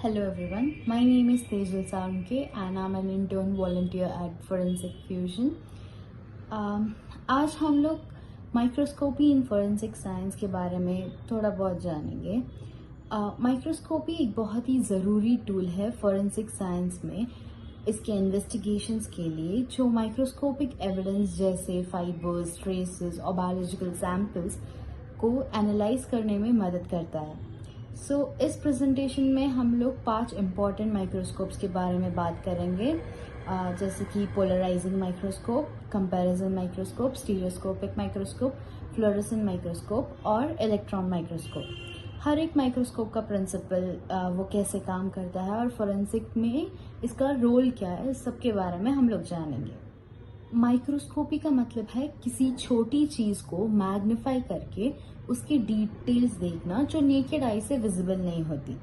Hello everyone, my name is Tejal Sarunke and I'm an intern volunteer at Forensic Fusion. आज हम लोग microscopy इन forensic science के बारे में थोड़ा बहुत जानेंगे। माइक्रोस्कोपी एक बहुत ही ज़रूरी टूल है फोरेंसिक साइंस में इसके इन्वेस्टिगेशंस के लिए, जो माइक्रोस्कोपिक एविडेंस जैसे फाइबर्स, ट्रेसेस और बायोलॉजिकल सैंपल्स को एनालाइज करने में मदद करता है। इस प्रेजेंटेशन में हम लोग 5 इम्पॉर्टेंट माइक्रोस्कोप्स के बारे में बात करेंगे, जैसे कि polarising microscope, comparison microscope, stereoscopic microscope, fluorescent microscope और इलेक्ट्रॉन माइक्रोस्कोप। हर एक माइक्रोस्कोप का प्रिंसिपल, वो कैसे काम करता है और फोरेंसिक में इसका रोल क्या है, इस सब के बारे में हम लोग जानेंगे। माइक्रोस्कोपी का मतलब है किसी छोटी चीज को मैग्नीफाई करके उसकी डिटेल्स देखना जो नेकेड आई से विजिबल नहीं होती।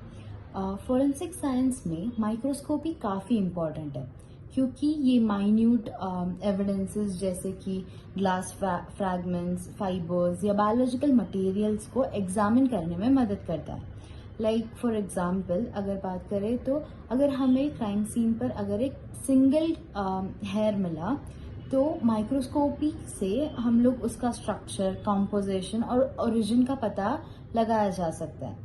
फोरेंसिक साइंस में माइक्रोस्कोपी काफ़ी इम्पॉर्टेंट है क्योंकि ये माइन्यूट एविडेंसेस जैसे कि ग्लास फ्रैगमेंट्स, फाइबर्स या बायोलॉजिकल मटेरियल्स को एग्जामिन करने में मदद करता है। लाइक फॉर एग्जाम्पल अगर बात करें तो अगर हमें क्राइम सीन पर अगर एक सिंगल हेयर मिला तो माइक्रोस्कोपी से हम लोग उसका स्ट्रक्चर, कॉम्पोजिशन और ओरिजिन का पता लगाया जा सकता है।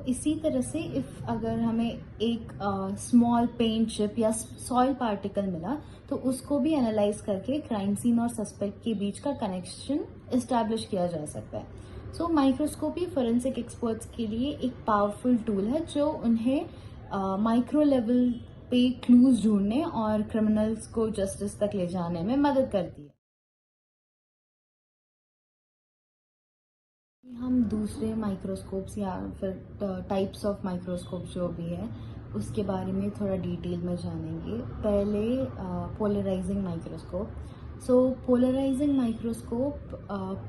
इसी तरह से अगर हमें एक स्मॉल पेंट चिप या सॉइल पार्टिकल मिला तो उसको भी एनालाइज करके क्राइम सीन और सस्पेक्ट के बीच का कनेक्शन इस्टेब्लिश किया जा सकता है। माइक्रोस्कोपी फोरेंसिक एक्सपर्ट्स के लिए एक पावरफुल टूल है जो उन्हें माइक्रो लेवल पे क्लूज ढूंढने और क्रिमिनल्स को जस्टिस तक ले जाने में मदद करती है। हम दूसरे माइक्रोस्कोप्स या फिर टाइप्स ऑफ माइक्रोस्कोप जो भी है उसके बारे में थोड़ा डिटेल में जानेंगे। पहले polarising microscope. Polarising microscope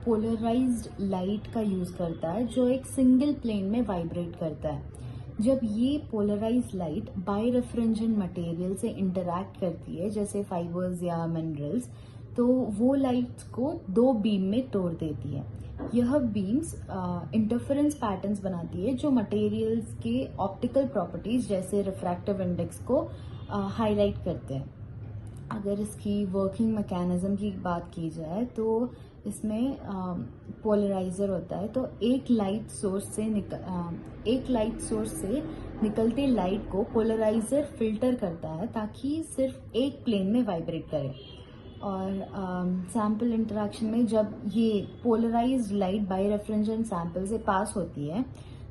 polarised light का यूज़ करता है जो एक सिंगल प्लेन में वाइब्रेट करता है। जब ये polarised light birefringent material से इंटरैक्ट करती है जैसे फाइबर्स या मिनरल्स, तो वो लाइट्स को 2 बीम में तोड़ देती है। यह बीम्स इंटरफेरेंस पैटर्न्स बनाती है जो मटेरियल्स के ऑप्टिकल प्रॉपर्टीज जैसे रिफ्रैक्टिव इंडेक्स को हाईलाइट करते हैं। अगर इसकी वर्किंग मैकेनिज्म की बात की जाए तो इसमें पोलराइजर होता है, तो एक लाइट सोर्स से निकलते लाइट को पोलराइजर फिल्टर करता है ताकि सिर्फ एक प्लेन में वाइब्रेट करे। और सैंपल इंटरेक्शन में जब ये polarised light birefringent sample से पास होती है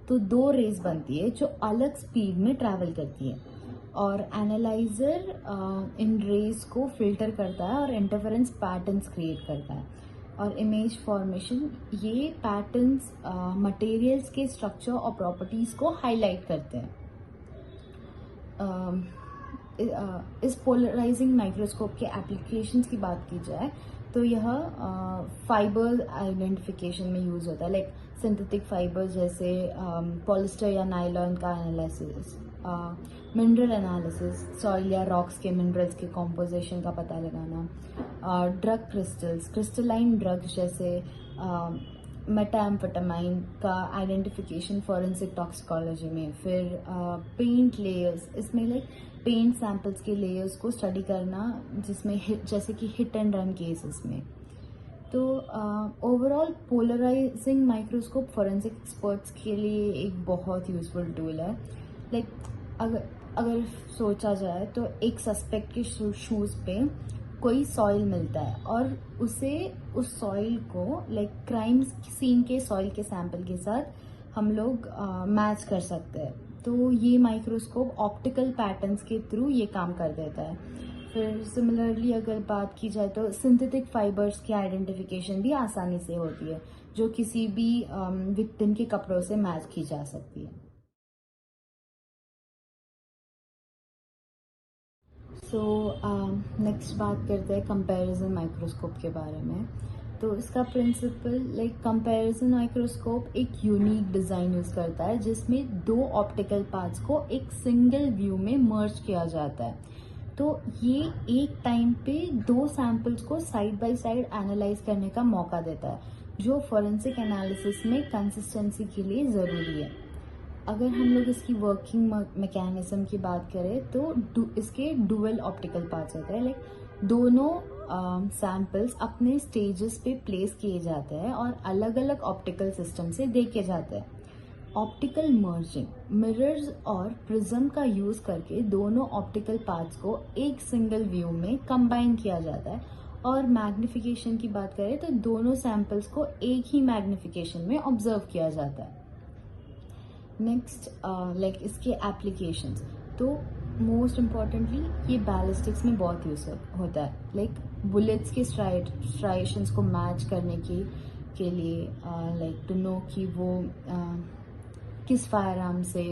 तो 2 रेज बनती है जो अलग स्पीड में ट्रैवल करती है और एनालाइजर इन रेज को फिल्टर करता है और इंटरफेरेंस पैटर्न्स क्रिएट करता है। और इमेज फॉर्मेशन, ये पैटर्न्स मटेरियल्स के स्ट्रक्चर और प्रॉपर्टीज को हाईलाइट करते हैं। इस पोलराइजिंग माइक्रोस्कोप के एप्लीकेशंस की बात की जाए तो यह फाइबर आइडेंटिफिकेशन में यूज होता है, लाइक सिंथेटिक फाइबर्स जैसे पॉलिस्टर या नायलॉन का एनालिसिस, मिनरल एनालिसिस, सॉइल या रॉक्स के मिनरल्स के कॉम्पोजिशन का पता लगाना, ड्रग क्रिस्टल्स, क्रिस्टलाइन ड्रग्स जैसे मेटाम्फेटामाइन का आइडेंटिफिकेशन फॉरेंसिक टॉक्सिकोलॉजी में, फिर पेंट लेयर्स, इसमें लाइक पेंट सैंपल्स के लेयर्स को स्टडी करना जिसमें जैसे कि हिट एंड रन केसेस में। तो overall polarising microscope forensic experts के लिए एक बहुत यूजफुल टूल है। लाइक अगर सोचा जाए तो एक सस्पेक्ट के शूज पे कोई सॉइल मिलता है और उस सॉइल को लाइक क्राइम सीन के सॉइल के सैंपल के साथ हम लोग मैच कर सकते हैं। तो ये माइक्रोस्कोप ऑप्टिकल पैटर्न्स के थ्रू ये काम कर देता है। फिर सिमिलरली अगर बात की जाए तो सिंथेटिक फाइबर्स की आइडेंटिफिकेशन भी आसानी से होती है जो किसी भी विक्टिम के कपड़ों से मैच की जा सकती है। नेक्स्ट बात करते हैं कंपैरिजन माइक्रोस्कोप के बारे में। तो इसका प्रिंसिपल, लाइक कंपैरिजन माइक्रोस्कोप एक यूनिक डिज़ाइन यूज़ करता है जिसमें 2 ऑप्टिकल पार्ट्स को एक सिंगल व्यू में मर्ज किया जाता है। तो ये एक टाइम पे 2 सैंपल्स को साइड बाय साइड एनालाइज करने का मौका देता है जो फोरेंसिक एनालिसिस में कंसिस्टेंसी के लिए ज़रूरी है। अगर हम लोग इसकी वर्किंग मैकेनिज्म की बात करें तो इसके डुअल ऑप्टिकल पार्ट्स होते हैं। लाइक दोनों सैंपल्स अपने स्टेजेस पे प्लेस किए जाते हैं और अलग अलग ऑप्टिकल सिस्टम से देखे जाते हैं। ऑप्टिकल मर्जिंग, मिरर्स और प्रिज्म का यूज करके दोनों ऑप्टिकल पार्ट्स को एक सिंगल व्यू में कंबाइन किया जाता है। और मैग्निफिकेशन की बात करें तो दोनों सैंपल्स को एक ही मैग्निफिकेशन में ऑब्जर्व किया जाता है। नेक्स्ट लाइक इसके एप्लीकेशंस, तो मोस्ट इम्पॉर्टेंटली ये बैलिस्टिक्स में बहुत यूज होता है। लाइक बुलेट्स के स्ट्राइशंस को मैच करने के लिए, लाइक टू नो कि वो किस फायर आर्म से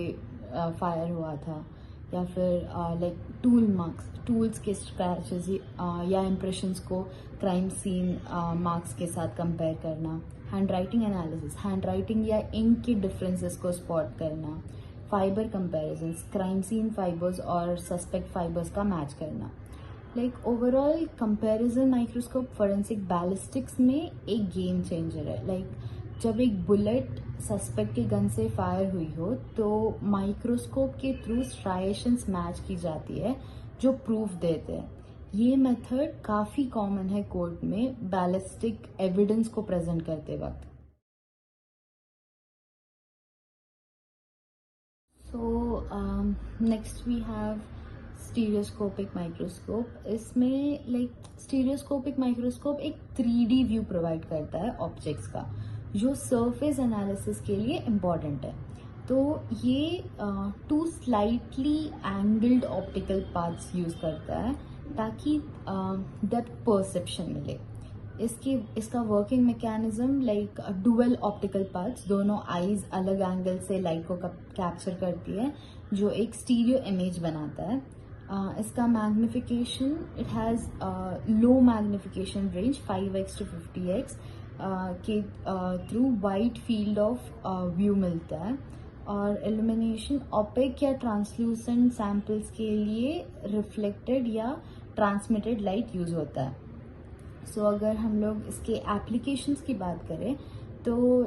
फायर हुआ था, या फिर लाइक टूल मार्क्स, टूल्स के स्क्रैचेस या इम्प्रेशंस को क्राइम सीन मार्क्स के साथ कंपेयर करना। Handwriting analysis, handwriting या इंक के डिफरेंसेस को स्पॉट करना। Fibre comparison, crime scene fibres और सस्पेक्ट फाइबर्स का मैच करना। Like overall comparison microscope forensic ballistics में एक गेम चेंजर है। लाइक जब एक बुलेट सस्पेक्ट के गन से फायर हुई हो तो माइक्रोस्कोप के थ्रू स्ट्राइएशंस मैच की जाती है जो प्रूफ देते हैं। ये मेथड काफी कॉमन है कोर्ट में बैलिस्टिक एविडेंस को प्रेजेंट करते वक्त। So next we have stereoscopic microscope. इसमें लाइक स्टीरियोस्कोपिक माइक्रोस्कोप एक 3D व्यू प्रोवाइड करता है ऑब्जेक्ट्स का, जो सरफेस एनालिसिस के लिए इम्पॉर्टेंट है। तो ये two slightly angled optical paths use करता है ताकि डेप्थ परसेप्शन मिले। इसका working mechanism like dual optical paths, दोनों आईज अलग एंगल से लाइट को कैप्चर करती है जो एक स्टीरियो इमेज बनाता है। इसका magnification, it has low magnification range 5x to 50x के through wide field of view मिलता है। और इल्यूमिनेशन ओपेक या ट्रांसल्यूसेंट सैंपल्स के लिए रिफ्लेक्टेड या ट्रांसमिटेड लाइट यूज होता है। सो अगर हम लोग इसके एप्लीकेशंस की बात करें तो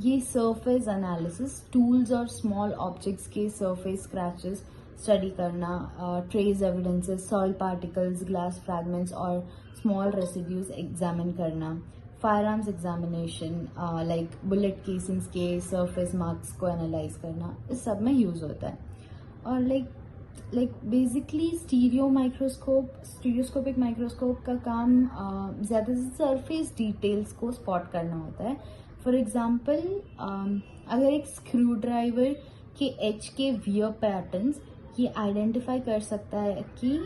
ये सरफेस एनालिसिस, टूल्स और स्मॉल ऑब्जेक्ट्स के सरफेस स्क्रैचेस स्टडी करना, trace evidences, soil particles, glass fragments और स्मॉल रेसिड्यूज एग्जामिन करना, fire arms examination like bullet casings के सरफेस मार्क्स को एनालाइज करना, इस सब में यूज होता है। और लाइक बेसिकली स्टीरियोस्कोपिक माइक्रोस्कोप का काम ज़्यादा से सरफेस डिटेल्स को स्पॉट करना होता है। फॉर एग्जांपल अगर एक स्क्रू ड्राइवर के एज के वियर पैटर्न्स ये आइडेंटिफाई कर सकता है कि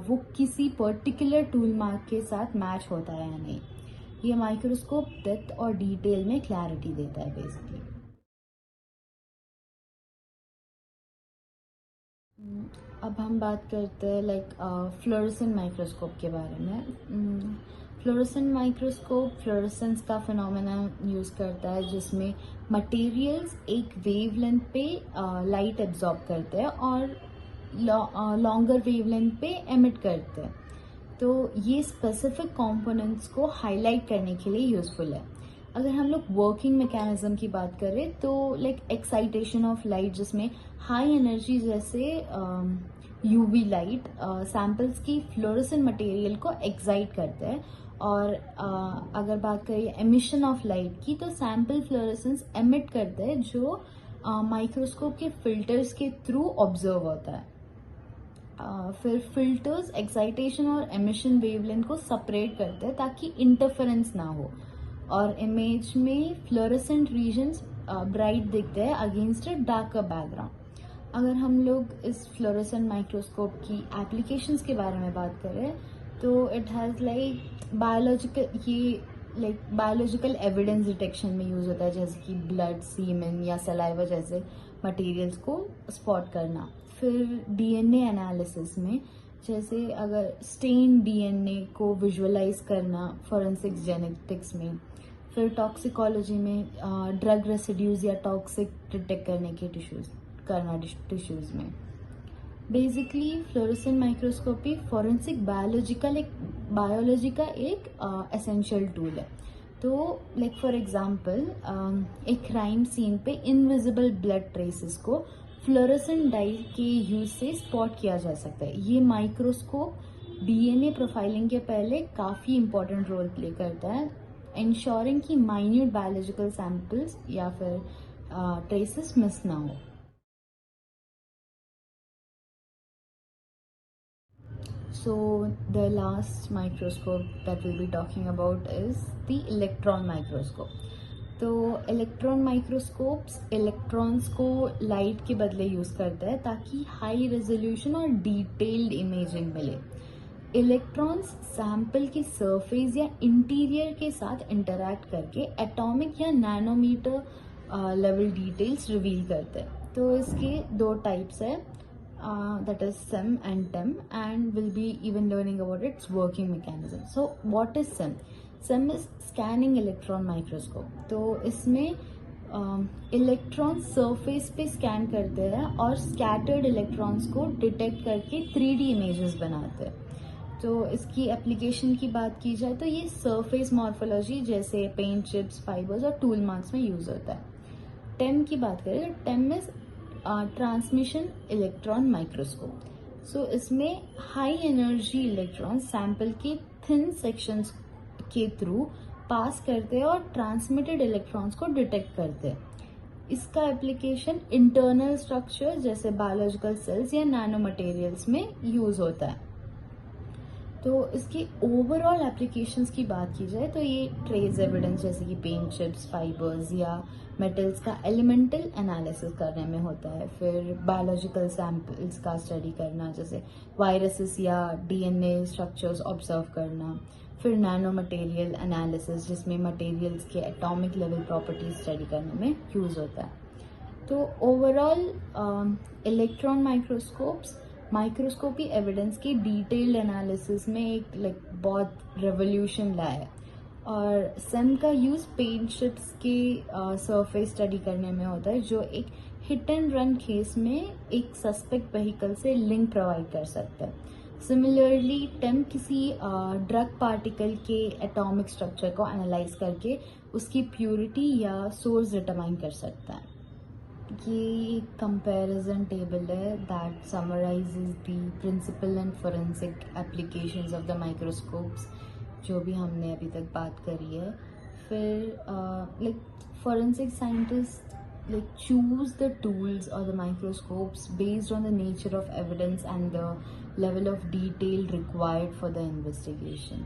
वो किसी पर्टिकुलर टूल मार्क के साथ मैच होता है या नहीं। ये माइक्रोस्कोप डेप्थ और डिटेल में क्लैरिटी देता है बेसिकली। अब हम बात करते हैं लाइक फ्लोरेसेंट माइक्रोस्कोप के बारे में। फ्लोरेसेंट माइक्रोस्कोप फ्लोरेसेंस का फिनोमेना यूज करता है जिसमें मटेरियल्स एक वेवलेंथ पे लाइट एब्जॉर्ब करते हैं और लॉन्गर वेवलेंथ पे एमिट करते हैं। तो ये स्पेसिफिक कंपोनेंट्स को हाईलाइट करने के लिए यूजफुल है। अगर हम लोग वर्किंग मैकेनिज्म की बात करें तो लाइक एक्साइटेशन ऑफ लाइट, जिसमें हाई एनर्जी जैसे यूवी लाइट सैंपल्स की फ्लोरेसेंट मटेरियल को एक्साइट करते हैं। और अगर बात करें एमिशन ऑफ लाइट की तो सैंपल फ्लोरेसेंस एमिट करते हैं जो माइक्रोस्कोप के फिल्टर्स के थ्रू ऑब्जर्व होता है। फिर फिल्टर्स एक्साइटेशन और एमिशन वेवलेंथ को सेपरेट करते हैं ताकि इंटरफेरेंस ना हो और इमेज में फ्लोरेसेंट रीजन्स ब्राइट दिखते हैं अगेंस्ट अ डार्कर बैकग्राउंड। अगर हम लोग इस फ्लोरेसेंट माइक्रोस्कोप की एप्लीकेशंस के बारे में बात करें तो it has like biological evidence detection में यूज होता है, जैसे कि ब्लड, सीमेन या सलाइवा जैसे मटेरियल्स को स्पॉट करना। फिर डीएनए एनालिसिस में, जैसे अगर स्टेन डीएनए को विजुअलाइज करना फॉरेंसिक जेनेटिक्स में। फिर टॉक्सिकोलॉजी में ड्रग रेसिड्यूज या टॉक्सिक डिटेक्ट करने के टिश्यूज में। Basically fluorescent microscopy forensic biology का एक एसेंशियल टूल है। तो लाइक फॉर एग्जांपल एक क्राइम सीन पे इनविजिबल ब्लड ट्रेसेस को फ्लोरेसेंट डाई के यूज से स्पॉट किया जा सकता है। ये माइक्रोस्कोप डीएनए प्रोफाइलिंग के पहले काफ़ी इंपॉर्टेंट रोल प्ले करता है, इंश्योरिंग कि माइन्यूट बायोलॉजिकल सैंपल्स या फिर ट्रेसेस मिस ना हो। So the last microscope that we'll be talking about is the electron microscope. तो इलेक्ट्रॉन माइक्रोस्कोप्स इलेक्ट्रॉन्स को लाइट के बदले यूज़ करता है ताकि हाई रेजोल्यूशन और डिटेल्ड इमेजिंग मिले। इलेक्ट्रॉन्स सैंपल के सरफेस या इंटीरियर के साथ इंटरैक्ट करके एटॉमिक या नैनोमीटर लेवल डिटेल्स रिवील करते हैं। तो इसके दो टाइप्स है, that is SEM and TEM, and we'll be even learning about its working mechanism. So what is SEM? SEM is scanning electron microscope. तो इसमें इलेक्ट्रॉन सरफेस पे स्कैन करते हैं और स्कैटर्ड इलेक्ट्रॉन्स को डिटेक्ट करके 3D इमेजेस बनाते हैं। तो इसकी एप्लीकेशन की बात की जाए तो ये सरफेस मॉर्फोलॉजी जैसे पेंट चिप्स, फाइबर्स और टूल मार्क्स में यूज होता है। टेम की बात करें तो टेम में ट्रांसमिशन इलेक्ट्रॉन माइक्रोस्कोप। सो इसमें हाई एनर्जी इलेक्ट्रॉन सैंपल के थिन सेक्शंस के थ्रू पास करते हैं और ट्रांसमिटेड इलेक्ट्रॉन्स को डिटेक्ट करते हैं। इसका एप्लीकेशन इंटरनल स्ट्रक्चर जैसे बायोलॉजिकल सेल्स या नैनो मटेरियल्स में यूज होता है। तो इसकी ओवरऑल एप्लीकेशंस की बात की जाए तो ये ट्रेस एविडेंस जैसे कि पेंट चिप्स, फाइबर्स या मेटल्स का एलिमेंटल एनालिसिस करने में होता है। फिर बायोलॉजिकल सैंपल्स का स्टडी करना जैसे वायरसेस या डीएनए स्ट्रक्चर्स ऑब्जर्व करना। फिर नैनो मटेरियल एनालिसिस जिसमें मटेरियल्स के एटॉमिक लेवल प्रॉपर्टीज स्टडी करने में यूज होता है। तो overall electron microscopes microscopy evidence की डिटेल्ड एनालिसिस में एक बहुत रेवोल्यूशन लाया है। और सेम का यूज पेंट चिप्स के सरफेस स्टडी करने में होता है जो एक हिट एंड रन केस में एक सस्पेक्ट व्हीकल से लिंक प्रोवाइड कर सकता है। सिमिलरली टेम किसी ड्रग पार्टिकल के एटॉमिक स्ट्रक्चर को एनालाइज करके उसकी प्योरिटी या सोर्स डिटरमाइन कर सकता है। ये कंपैरिजन टेबल है that summarises the principle and forensic applications of the microscopes जो भी हमने अभी तक बात करी है। फिर forensic scientist choose the tools or the microscopes based on the nature of evidence and the level of detail required for the investigation.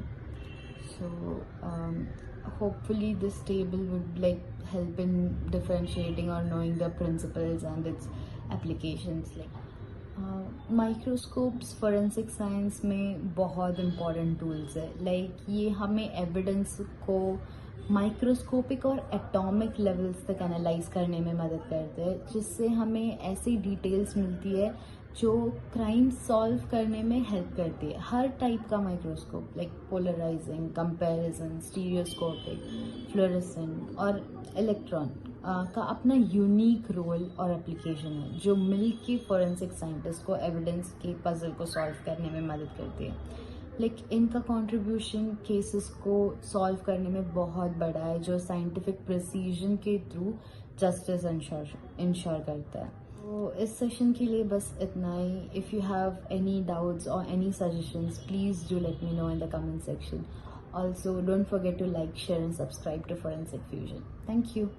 So hopefully this table would help in differentiating or knowing the principles and its applications. Microscopes forensic science में बहुत important tools है। ये हमें evidence को microscopic और atomic levels तक analyse करने में मदद करते हैं, जिससे हमें ऐसी डिटेल्स मिलती है जो क्राइम सॉल्व करने में हेल्प करती है। हर टाइप का microscope polarising, comparison, stereoscopic, fluorescent और इलेक्ट्रॉन का अपना यूनिक रोल और एप्लीकेशन है जो मिल के फोरेंसिक साइंटिस्ट को एविडेंस के पजल को सॉल्व करने में मदद करती है। इनका कंट्रीब्यूशन केसेस को सॉल्व करने में बहुत बड़ा है जो साइंटिफिक प्रिसीजन के थ्रू जस्टिस इंश्योर करता है। तो इस सेशन के लिए बस इतना ही। If you have any doubts और any suggestions please do let me know in the comment section. Also don't forget to like, share and subscribe to Forensic Fusion. Thank you.